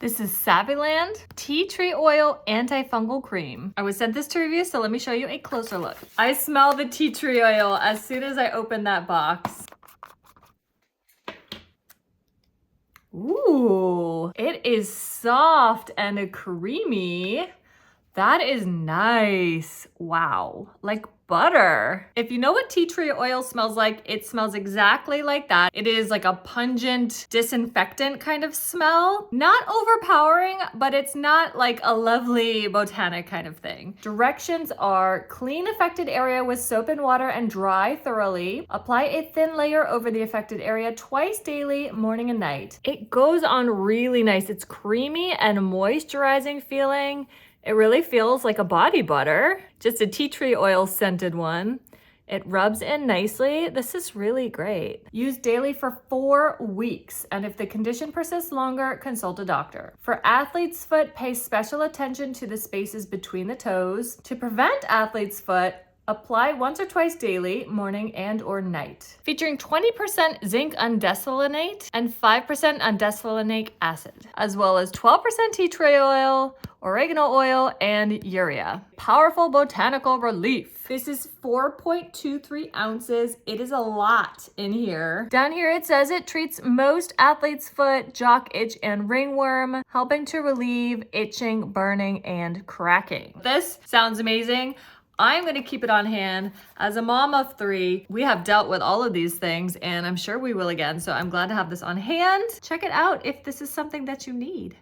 This is SAVILAND Tea Tree Oil Antifungal Cream. I was sent this to review, so let me show you a closer look. I smell the tea tree oil as soon as I open that box. Ooh, it is soft and creamy. That is nice. Wow, like butter. If you know what tea tree oil smells like, it smells exactly like that. It is like a pungent disinfectant kind of smell. Not overpowering, but it's not like a lovely botanic kind of thing. Directions are clean affected area with soap and water and dry thoroughly. Apply a thin layer over the affected area twice daily, morning and night. It goes on really nice. It's creamy and moisturizing feeling. It really feels like a body butter, just a tea tree oil scented one. It rubs in nicely. This is really great. Use daily for 4 weeks, and if the condition persists longer, consult a doctor. For athlete's foot, pay special attention to the spaces between the toes. To prevent athlete's foot, apply once or twice daily, morning and or night. Featuring 20% zinc undesolinate and 5% undesolinate acid, as well as 12% tea tree oil, oregano oil, and urea. Powerful botanical relief. This is 4.23 ounces. It is a lot in here. Down here it says it treats most athlete's foot, jock itch, and ringworm, helping to relieve itching, burning, and cracking. This sounds amazing. I'm gonna keep it on hand. As a mom of 3, we have dealt with all of these things, and I'm sure we will again, so I'm glad to have this on hand. Check it out if this is something that you need.